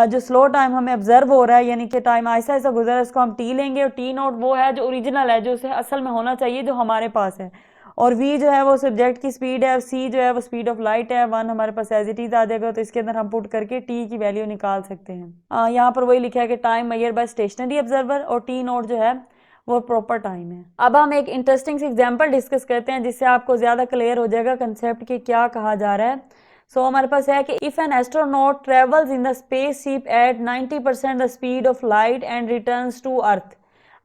जो स्लो टाइम हमें ऑब्जर्व हो रहा है यानी कि टाइम ऐसा ऐसा गुजर रहा है, उसको हम टी लेंगे। और टी नॉट वो है जो ओरिजिनल है, जो उसे असल में होना चाहिए, जो हमारे पास है। और v जो है वो सब्जेक्ट की स्पीड है और c जो है वो स्पीड ऑफ लाइट है। 1 हमारे पास एज इट इज आ जाएगा, तो इसके अंदर हम पुट करके t की वैल्यू निकाल सकते हैं। यहाँ पर वही लिखा है कि time measure by stationary observer, और t नॉट जो है वो प्रॉपर टाइम है। अब हम एक इंटरेस्टिंग सी एग्जांपल डिस्कस करते हैं जिससे आपको ज़्यादा क्लियर हो जाएगा कंसेप्ट कि क्या कहा जा रहा है। सो हमारे पास है कि if an astronaut travels in the spaceship at 90% the speed of light and returns to earth.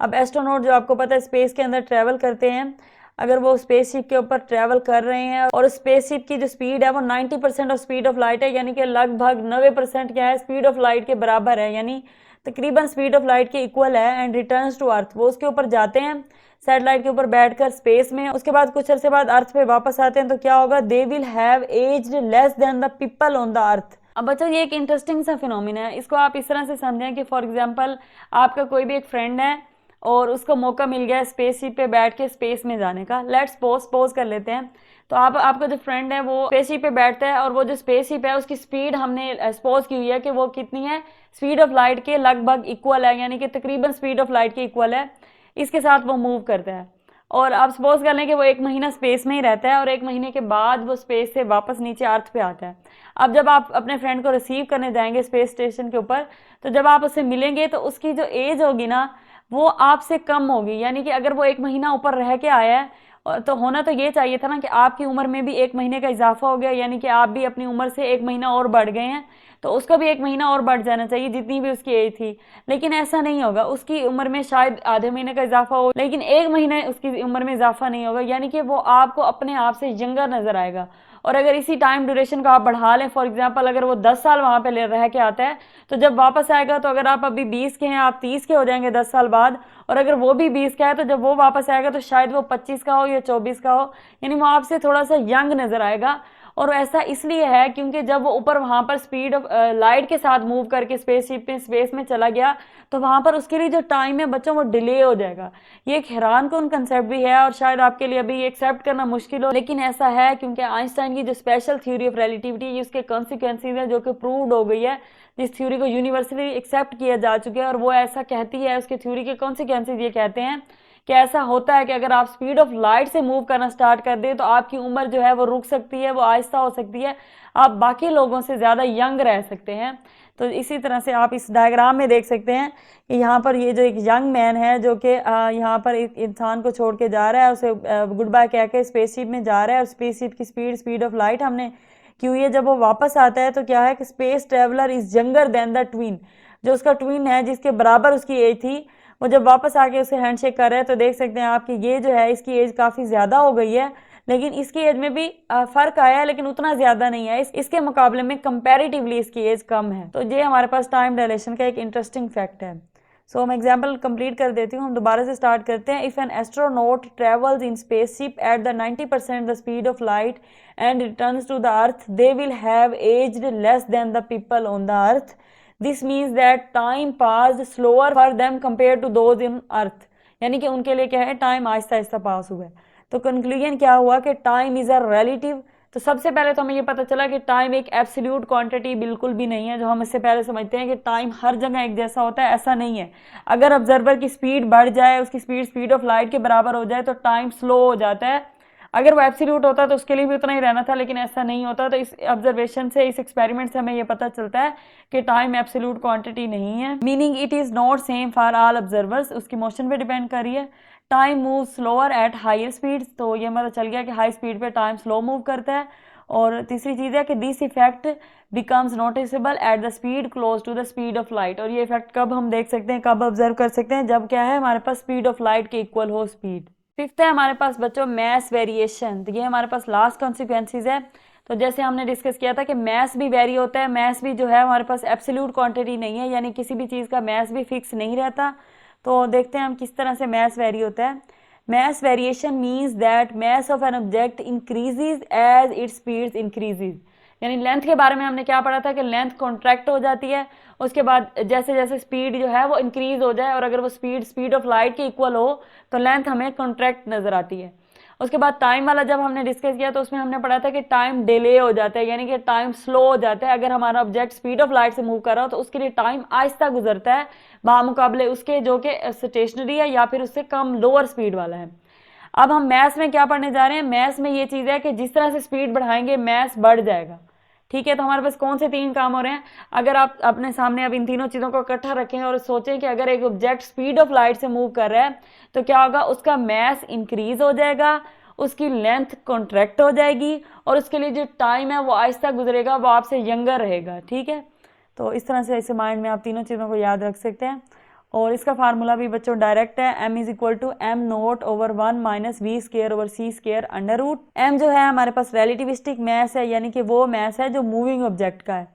अब एस्ट्रोनॉट जो आपको पता है स्पेस के अंदर ट्रेवल करते हैं, अगर वो स्पेसशिप के ऊपर ट्रेवल कर रहे हैं और स्पेसशिप की जो स्पीड है वो 90% ऑफ स्पीड ऑफ लाइट है, यानी कि लगभग 90% क्या है, स्पीड ऑफ लाइट के बराबर है, यानी तकरीबन स्पीड ऑफ लाइट के इक्वल है। एंड रिटर्न्स टू अर्थ, वो उसके ऊपर जाते हैं सैटेलाइट के ऊपर बैठकर स्पेस में, उसके बाद कुछ अरसे बाद अर्थ पे वापस आते हैं, तो क्या होगा, दे will have aged less than the people on the अर्थ। अब बच्चों ये एक इंटरेस्टिंग सा फिनोमिना है, इसको आप इस तरह से समझें कि फॉर एग्जांपल आपका कोई भी एक फ्रेंड है और उसको मौका मिल गया स्पेसशिप पे बैठ के स्पेस में जाने का। लेट्स पोज कर लेते हैं। तो आपका जो फ्रेंड है वो स्पेसशिप पे बैठता है और वो जो स्पेसशिप है उसकी स्पीड हमने सपोज की हुई है कि वो कितनी है, स्पीड ऑफ लाइट के लगभग इक्वल है, यानी कि तकरीबन स्पीड ऑफ लाइट के इक्वल है, इसके साथ वो मूव करता है। और आप सपोज कर लें कि वो 1 महीना स्पेस में ही रहता है और 1 महीने के बाद वो स्पेस से वापस नीचे अर्थ पे आता है। अब जब आप अपने फ्रेंड को रिसीव करने जाएंगे स्पेस स्टेशन के ऊपर, तो जब आप उससे मिलेंगे तो उसकी जो एज होगी ना वो आपसे कम होगी, यानी कि अगर वो 1 महीना ऊपर रह के आया है तो होना तो ये चाहिए था ना कि आपकी उम्र में भी 1 महीने का इजाफा हो गया, यानी कि आप भी अपनी उम्र से 1 महीना और बढ़ गए हैं, तो उसका भी 1 महीना और बढ़ जाना चाहिए जितनी भी उसकी एज थी। लेकिन ऐसा नहीं होगा, उसकी उम्र में शायद आधे महीने का इजाफा हो लेकिन 1 महीने उसकी उम्र में इजाफा नहीं होगा, यानी कि वो आपको अपने आप से यंगर नजर आएगा। और अगर इसी टाइम ड्यूरेशन को आप बढ़ा लें, फॉर एग्जांपल अगर वो 10 साल वहाँ पे रह के आता है तो जब वापस आएगा तो अगर आप अभी 20 के हैं आप 30 के हो जाएंगे 10 साल बाद, और अगर वो भी 20 का है तो जब वो वापस आएगा तो शायद वो 25 का हो या 24 का हो, यानी वो आपसे थोड़ा सा यंग नजर आएगा। और ऐसा इसलिए है क्योंकि जब वो ऊपर वहां पर स्पीड ऑफ लाइट के साथ मूव करके स्पेसशिप में स्पेस में चला गया तो वहां पर उसके लिए जो टाइम है बच्चों वो डिले हो जाएगा। ये एक हैरानकुन कंसेप्ट भी है और शायद आपके लिए अभी एक्सेप्ट करना मुश्किल हो, लेकिन ऐसा है क्योंकि आइंस्टाइन की जो स्पेशल थ्योरी ऑफ रिलेटिविटी उसके कॉन्सिक्वेंसेज है जो कि प्रूव्ड हो गई है, जिस थ्योरी को यूनिवर्सली एक्सेप्ट किया जा चुका है, और वो ऐसा कहती है, उसके थ्योरी के कॉन्सिक्वेंसेज ये कहते हैं कि ऐसा होता है कि अगर आप स्पीड ऑफ लाइट से मूव करना स्टार्ट कर दें तो आपकी उम्र जो है वो रुक सकती है, वो आहिस्ता हो सकती है, आप बाकी लोगों से ज़्यादा यंग रह सकते हैं। तो इसी तरह से आप इस डायग्राम में देख सकते हैं कि यहाँ पर ये जो एक यंग मैन है जो कि यहाँ पर एक इंसान को छोड़ के जा रहा है, उसे गुड बाय कह के स्पेसशिप में जा रहा है, और स्पेसशिप की स्पीड ऑफ लाइट हमने क्यों ये जब वो वापस आता है तो क्या है कि space traveller is younger than the twin, जो उसका ट्विन है जिसके बराबर उसकी एज थी, वो जब वापस आके उसे हैंडशेक कर रहे हैं तो देख सकते हैं आप कि ये जो है इसकी एज काफ़ी ज़्यादा हो गई है, लेकिन इसकी एज में भी फ़र्क आया है लेकिन उतना ज़्यादा नहीं है, इसके मुकाबले में कंपैरेटिवली इसकी एज कम है। तो ये हमारे पास टाइम डायलेशन का एक इंटरेस्टिंग फैक्ट है। सो हम एग्जाम्पल कंप्लीट कर देती हूँ, हम दोबारा से स्टार्ट करते हैं। If an astronaut travels in spaceship at the 90% the speed of light and returns to the earth, they will have aged less than the people on the earth. This means that time pass slower for them compare to those in earth, यानी कि उनके लिए क्या है, time Aahista Aahista पास हुआ है। तो conclusion क्या हुआ कि टाइम इज अ रिलेटिव। तो सबसे पहले तो हमें ये पता चला कि टाइम एक एब्सोल्यूट क्वांटिटी बिल्कुल भी नहीं है, जो हम इससे पहले समझते हैं कि टाइम हर जगह एक जैसा होता है, ऐसा नहीं है। अगर ऑब्जर्वर की स्पीड बढ़ जाए, उसकी स्पीड ऑफ लाइट के बराबर हो जाए तो टाइम स्लो हो जाता है। अगर वो एब्सोल्यूट होता तो उसके लिए भी उतना ही रहना था, लेकिन ऐसा नहीं होता। तो इस ऑब्जर्वेशन से, इस एक्सपेरिमेंट से हमें ये पता चलता है कि टाइम एब्सोल्यूट क्वांटिटी नहीं है, meaning it is not same for all observers. उसकी मोशन पे डिपेंड कर रही है। Time move slower at higher speed, तो ये मतलब चल गया कि हाई स्पीड पे टाइम स्लो मूव करता है। और तीसरी चीज़ है कि this effect becomes noticeable at the speed close to the speed of light. और ये इफेक्ट कब हम देख सकते हैं, कब ऑब्जर्व कर सकते हैं, जब क्या है हमारे पास स्पीड ऑफ लाइट के इक्वल हो स्पीड। फिफ्थ है हमारे पास बच्चों मैस वेरिएशन। तो ये हमारे पास लास्ट कॉन्सिक्वेंसेज है। तो जैसे हमने डिस्कस किया था कि मैस भी वेरी होता है, मैस भी जो है हमारे पास एब्सोल्यूट क्वांटिटी नहीं है, यानी किसी भी चीज़ का मैस भी फिक्स नहीं रहता। तो देखते हैं हम किस तरह से मैस वेरी होता है। Mass variation means that mass of an object increases as its speed increases. यानी लेंथ के बारे में हमने क्या पढ़ा था कि लेंथ कॉन्ट्रैक्ट हो जाती है, उसके बाद जैसे जैसे स्पीड जो है वो इंक्रीज हो जाए, और अगर वो स्पीड ऑफ लाइट के इक्वल हो तो लेंथ हमें कॉन्ट्रैक्ट नजर आती है। उसके बाद टाइम वाला जब हमने डिस्कस किया तो उसमें हमने पढ़ा था कि टाइम डिले हो जाता है, यानी कि टाइम स्लो हो जाता है। अगर हमारा ऑब्जेक्ट स्पीड ऑफ लाइट से मूव कर रहा हो तो उसके लिए टाइम आहिस्ता गुजरता है बामुकाबले उसके जो कि स्टेशनरी है या फिर उससे कम लोअर स्पीड वाला है। अब हम मैथ्स में क्या पढ़ने जा रहे हैं, मैथ्स में ये चीज़ है कि जिस तरह से स्पीड बढ़ाएंगे मैथ्स बढ़ जाएगा। ठीक है, तो हमारे पास कौन से तीन काम हो रहे हैं। अगर आप अपने सामने अब इन तीनों चीज़ों को इकट्ठा रखें और सोचें कि अगर एक ऑब्जेक्ट स्पीड ऑफ लाइट से मूव कर रहा है तो क्या होगा, उसका मैस इंक्रीज हो जाएगा, उसकी लेंथ कॉन्ट्रैक्ट हो जाएगी, और उसके लिए जो टाइम है वो आहिस्ता गुजरेगा, वो आपसे यंगर रहेगा। ठीक है, तो इस तरह से ऐसे माइंड में आप तीनों चीज़ों को याद रख सकते हैं। और इसका फार्मूला भी बच्चों डायरेक्ट है, m is equal to M not over 1 minus V square over C square under root. M जो है हमारे पास रिलेटिविस्टिक मैस है, यानी कि वो मैस है जो मूविंग ऑब्जेक्ट का है,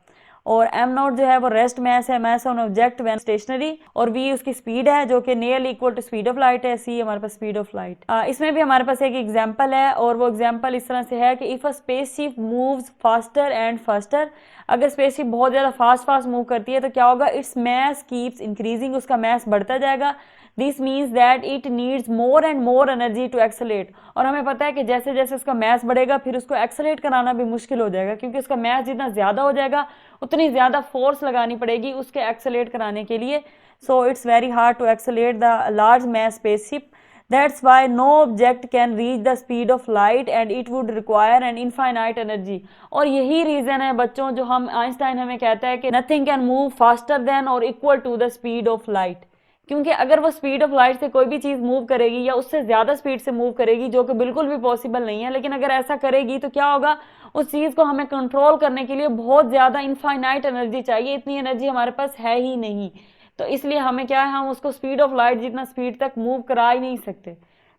और एम नॉट जो है वो रेस्ट मैस है, mass on object when stationary, और वी उसकी स्पीड है जो कि nearly equal to speed of light है, सी हमारे पास स्पीड ऑफ लाइट। इसमें भी हमारे पास एक एग्जांपल है, और वो एग्जांपल इस तरह से है कि if a spaceship moves faster and faster, अगर स्पेसशिप बहुत ज़्यादा फास्ट मूव करती है तो क्या होगा, इट्स मैस कीप्स इंक्रीजिंग, उसका मैस बढ़ता जाएगा। This means that it needs more and more energy to accelerate, और हमें पता है कि जैसे जैसे उसका मैस बढ़ेगा फिर उसको एक्सेलेट कराना भी मुश्किल हो जाएगा, क्योंकि उसका मैस जितना ज़्यादा हो जाएगा उतनी ज़्यादा फोर्स लगानी पड़ेगी उसके एक्सेलेट कराने के लिए। So it's very hard to accelerate the large mass spaceship. That's why no object can reach the speed of light and it would require an infinite energy। और यही रीज़न है बच्चों जो हम आइंस्टाइन हमें कहता है कि nothing can move faster than or equal to the speed of light। क्योंकि अगर वो स्पीड ऑफ लाइट से कोई भी चीज़ मूव करेगी या उससे ज़्यादा स्पीड से मूव करेगी, जो कि बिल्कुल भी पॉसिबल नहीं है, लेकिन अगर ऐसा करेगी तो क्या होगा, उस चीज़ को हमें कंट्रोल करने के लिए बहुत ज़्यादा इनफाइनाइट एनर्जी चाहिए, इतनी एनर्जी हमारे पास है ही नहीं। तो इसलिए हमें क्या है, हम उसको स्पीड ऑफ लाइट जितना स्पीड तक मूव करा ही नहीं सकते।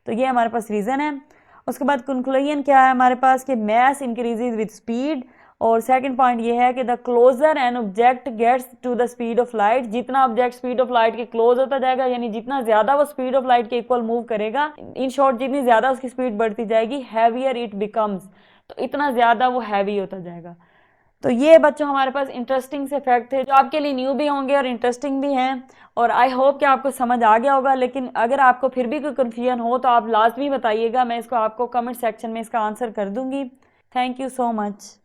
तो ये हमारे पास रीज़न है। उसके बाद कंक्लूजन क्या है हमारे पास कि मैस इंक्रीजेज विद स्पीड, और सेकंड पॉइंट ये है कि the closer an object gets to the speed of light, जितना ऑब्जेक्ट स्पीड ऑफ लाइट के क्लोज होता जाएगा, यानी जितना ज़्यादा वो स्पीड ऑफ लाइट के इक्वल मूव करेगा, इन शॉर्ट जितनी ज़्यादा उसकी स्पीड बढ़ती जाएगी, हैवियर इट बिकम्स, तो इतना ज़्यादा वो हैवी होता जाएगा। तो ये बच्चों हमारे पास इंटरेस्टिंग से फैक्ट थे जो आपके लिए न्यू भी होंगे और इंटरेस्टिंग भी हैं, और आई होप कि आपको समझ आ गया होगा। लेकिन अगर आपको फिर भी कोई कन्फ्यूजन हो तो आप लाजमी बताइएगा, मैं इसको आपको कमेंट सेक्शन में इसका आंसर कर दूंगी। Thank you so much.